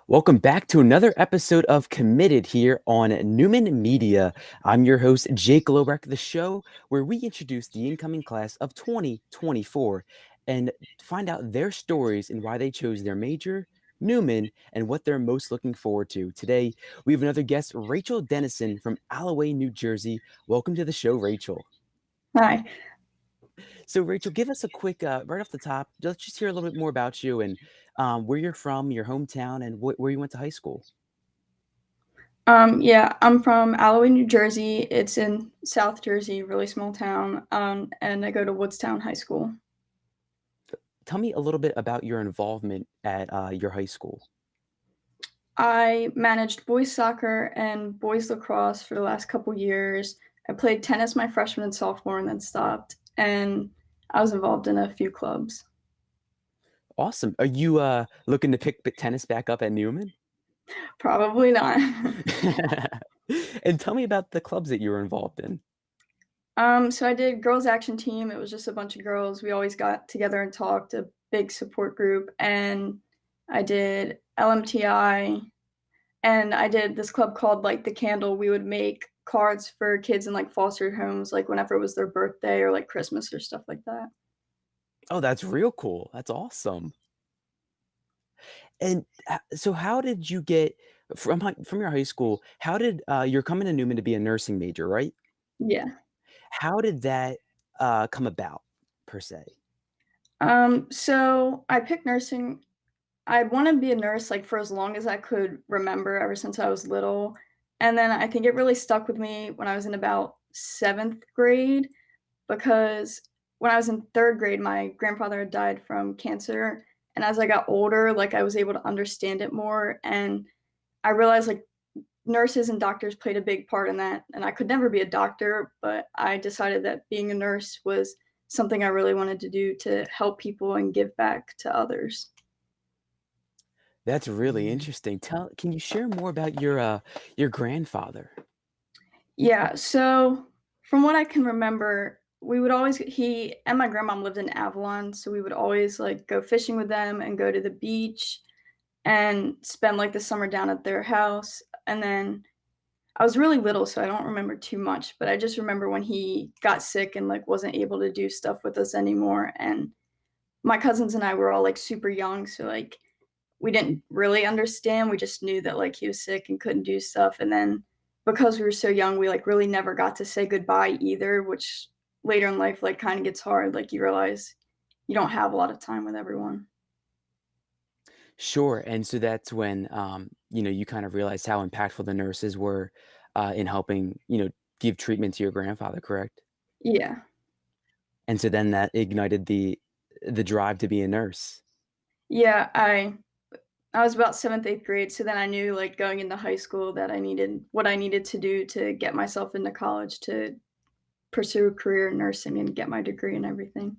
Welcome back to another episode of Committed here on Newman Media. I'm your host, Jake Lowreck, the show where we introduce the incoming class of 2024 and find out their stories and why they chose their major, Newman, and what they're most looking forward to. Today, we have another guest, Rachel Dennison from Alloway, New Jersey. Welcome to the show, Rachel. Hi. So, Rachel, give us a quick, right off the top, let's just hear a little bit more about you and where you're from, your hometown, and where you went to high school. Yeah, I'm from Alloway, New Jersey. It's in South Jersey, really small town. And I go to Woodstown High School. Tell me a little bit about your involvement at your high school. I managed boys soccer and boys lacrosse for the last couple years. I played tennis my freshman and sophomore and then stopped. And I was involved in a few clubs. Awesome. Are you looking to pick tennis back up at Newman? Probably not. And tell me about the clubs that you were involved in. So I did girls action team. It was just a bunch of girls. We always got together and talked, a big support group. And I did LMTI. And I did this club called, like, The Candle. We would make cards for kids in, like, foster homes, like, whenever it was their birthday or, like, Christmas or stuff like that. Oh, that's real cool. That's awesome. And so how did you get from your high school, how did you're coming to Newman to be a nursing major, right? Yeah. How did that come about per se? So I picked nursing. I wanted to be a nurse, like, for as long as I could remember ever since I was little, and then I think it really stuck with me when I was in about 7th grade because when I was in 3rd grade, my grandfather had died from cancer, and as I got older, like, I was able to understand it more, and I realized, like, nurses and doctors played a big part in that, and I could never be a doctor, but I decided that being a nurse was something I really wanted to do to help people and give back to others. That's really interesting. Can you share more about your grandfather? Yeah, so from what I can remember, we would always he and my grandmom lived in Avalon, so we would always, like, go fishing with them and go to the beach and spend, like, the summer down at their house, and then I was really little, so I don't remember too much, but I just remember when he got sick and, like, wasn't able to do stuff with us anymore, and my cousins and I were all, like, super young, so, like, we didn't really understand, we just knew that, like, he was sick and couldn't do stuff, and then because we were so young, we, like, really never got to say goodbye either, which later in life, like, kinda gets hard, like, you realize you don't have a lot of time with everyone. Sure, and so that's when, you kind of realized how impactful the nurses were, in helping, give treatment to your grandfather, correct? Yeah. And so then that ignited the drive to be a nurse. Yeah, I was about 7th, 8th grade, so then I knew, like, going into high school that I needed what I needed to do to get myself into college to pursue a career in nursing and get my degree and everything.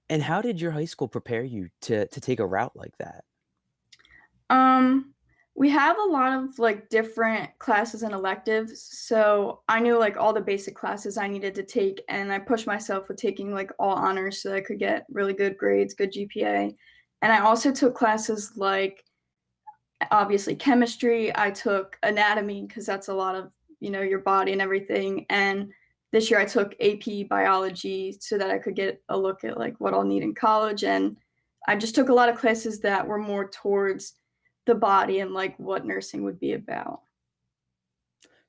And how did your high school prepare you to take a route like that? Um, we have a lot of, like, different classes and electives, so I knew, like, all the basic classes I needed to take, and I pushed myself with taking, like, all honors so that I could get really good grades, good GPA, and I also took classes like, obviously, chemistry. I took anatomy because that's a lot of, your body and everything, and this year I took AP biology so that I could get a look at, like, what I'll need in college, and I just took a lot of classes that were more towards the body and, like, what nursing would be about.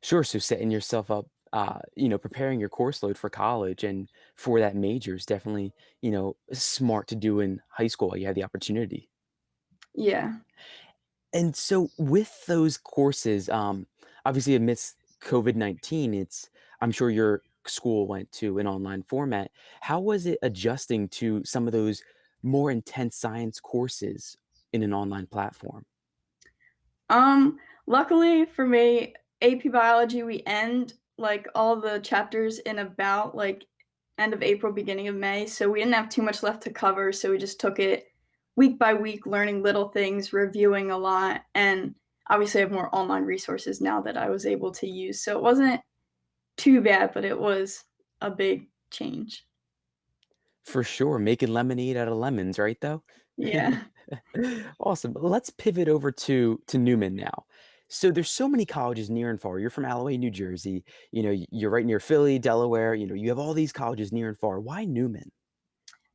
Sure, so setting yourself up, preparing your course load for college and for that major is definitely, smart to do in high school while you have the opportunity. Yeah. And so with those courses, obviously amidst COVID-19, I'm sure your school went to an online format. How was it adjusting to some of those more intense science courses in an online platform? Um, Luckily for me, AP biology, we end, like, all the chapters in about, like, end of April, beginning of May, so we didn't have too much left to cover, so we just took it week by week, learning little things, reviewing a lot, and obviously I have more online resources now that I was able to use, so it wasn't too bad, but it was a big change. For sure, making lemonade out of lemons, right, though? Yeah. Awesome. Let's pivot over to Newman now. So there's so many colleges near and far. You're from Alloway, New Jersey. You're right near Philly, Delaware. You have all these colleges near and far. Why Newman?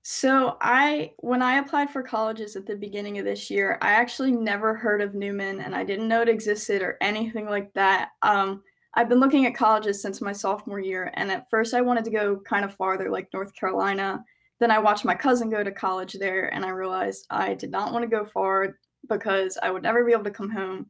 So I when I applied for colleges at the beginning of this year, I actually never heard of Newman and I didn't know it existed or anything like that. I've been looking at colleges since my sophomore year, and at first I wanted to go kind of farther, like North Carolina. Then I watched my cousin go to college there, and I realized I did not want to go far because I would never be able to come home.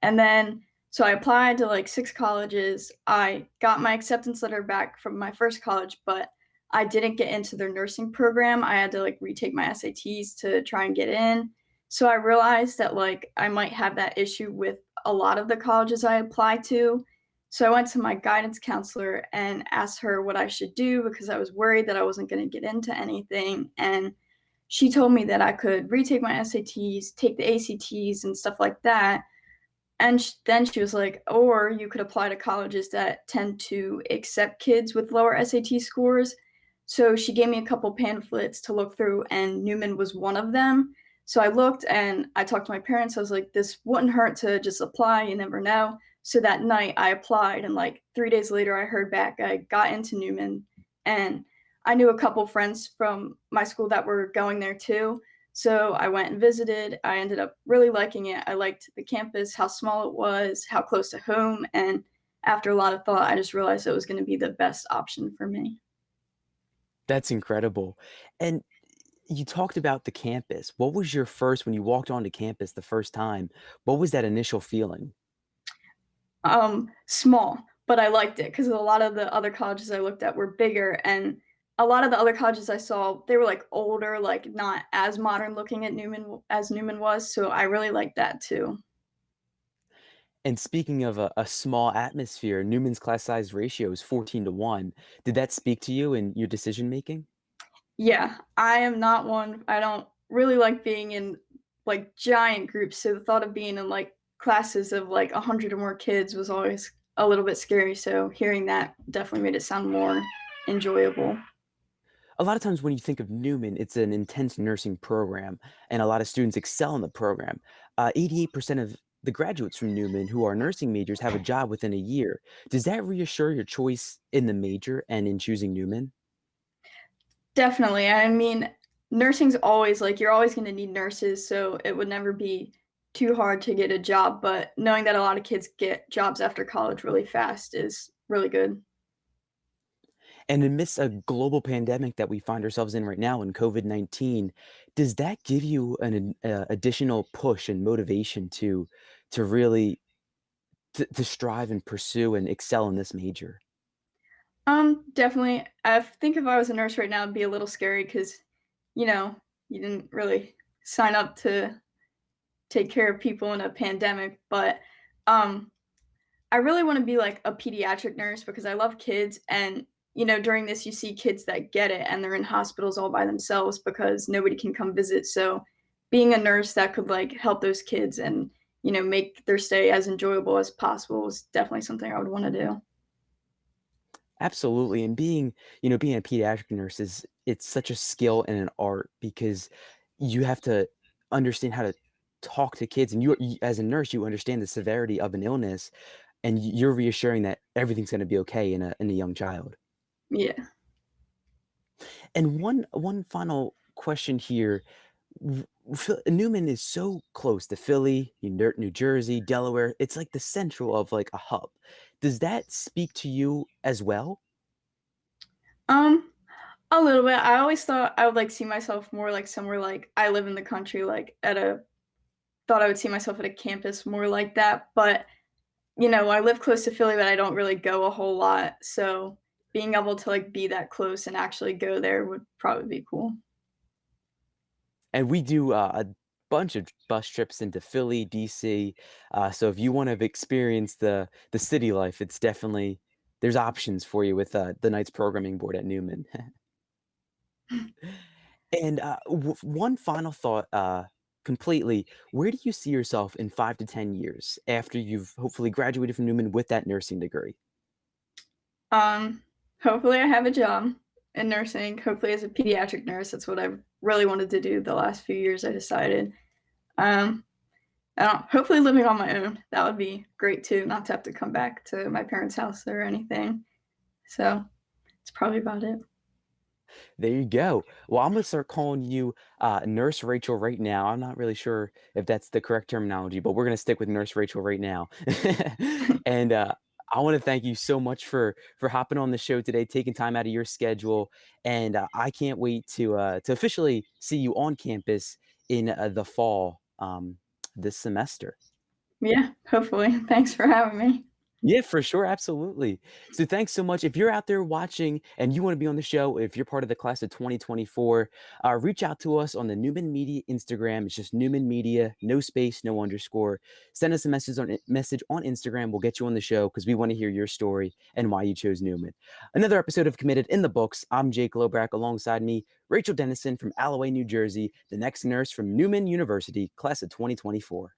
And then so I applied to like 6 colleges. I got my acceptance letter back from my first college, but I didn't get into their nursing program. I had to like retake my SATs to try and get in. So I realized that like I might have that issue with a lot of the colleges I applied to. So I went to my guidance counselor and asked her what I should do because I was worried that I wasn't going to get into anything. And she told me that I could retake my SATs, take the ACTs, and stuff like that, and then she was like, or you could apply to colleges that tend to accept kids with lower SAT scores. So she gave me a couple pamphlets to look through, and Newman was one of them. So I looked and I talked to my parents. I was like, this wouldn't hurt to just apply. You never know. So that night I applied, and like 3 days later, I heard back. I got into Newman, and I knew a couple friends from my school that were going there too. So I went and visited. I ended up really liking it. I liked the campus, how small it was, how close to home. And after a lot of thought, I just realized it was going to be the best option for me. That's incredible. And you talked about the campus. What was your first when you walked onto campus the first time? What was that initial feeling? Small, but I liked it because a lot of the other colleges I looked at were bigger. And a lot of the other colleges I saw, they were like older, like not as modern looking at as Newman was. So I really liked that too. And speaking of a small atmosphere, Newman's class size ratio is 14 to 1. Did that speak to you in your decision making? Yeah, I am not one. I don't really like being in like giant groups. So the thought of being in like classes of like 100 or more kids was always a little bit scary. So hearing that definitely made it sound more enjoyable. A lot of times when you think of Newman, it's an intense nursing program, and a lot of students excel in the program. 88% of the graduates from Newman who are nursing majors have a job within a year. Does that reassure your choice in the major and in choosing Newman? Definitely. I mean, nursing's always like you're always going to need nurses, so it would never be too hard to get a job. But knowing that a lot of kids get jobs after college really fast is really good. And amidst a global pandemic that we find ourselves in right now in COVID-19, does that give you an additional push and motivation to really to strive and pursue and excel in this major? Definitely. I think if I was a nurse right now, it'd be a little scary because, you know, you didn't really sign up to take care of people in a pandemic. But um, I really want to be like a pediatric nurse because I love kids. And, during this, you see kids that get it and they're in hospitals all by themselves because nobody can come visit. So being a nurse that could like help those kids and, make their stay as enjoyable as possible is definitely something I would want to do. Absolutely, and being a pediatric nurse is it's such a skill and an art because you have to understand how to talk to kids, and as a nurse, you understand the severity of an illness, and you're reassuring that everything's gonna be okay in a young child. Yeah. And one final question here. Newman is so close to Philly, New Jersey, Delaware. It's like the central of like a hub. Does that speak to you as well? Um, a little bit. I always thought I would like see myself more like somewhere like I live in the country, like at a thought I would see myself at a campus more like that. But, I live close to Philly, but I don't really go a whole lot. So being able to like be that close and actually go there would probably be cool. And we do a bunch of bus trips into Philly, DC. So if you want to experience the city life, it's definitely there's options for you with the Knights programming board at Newman. And one final thought, completely, where do you see yourself in 5 to 10 years after you've hopefully graduated from Newman with that nursing degree? Um, Hopefully I have a job. in nursing, hopefully as a pediatric nurse. That's what I really wanted to do the last few years, I decided. Um, hopefully living on my own. That would be great too, not to have to come back to my parents' house or anything. So that's probably about it. There you go. Well, I'm gonna start calling you Nurse Rachel right now. I'm not really sure if that's the correct terminology, but we're gonna stick with Nurse Rachel right now. And I want to thank you so much for hopping on the show today, taking time out of your schedule, and I can't wait to officially see you on campus in the fall this semester. Yeah, hopefully. Thanks for having me. Yeah, for sure, absolutely. So thanks so much. If you're out there watching and you want to be on the show, if you're part of the class of 2024, reach out to us on the Newman Media Instagram. It's just Newman Media, no space, no underscore. Send us a message on Instagram. We'll get you on the show because we want to hear your story and why you chose Newman. Another episode of Committed in the books. I'm Jake Lobrak. Alongside me, Rachel Dennison from Alloway, New Jersey, the next nurse from Newman University, class of 2024.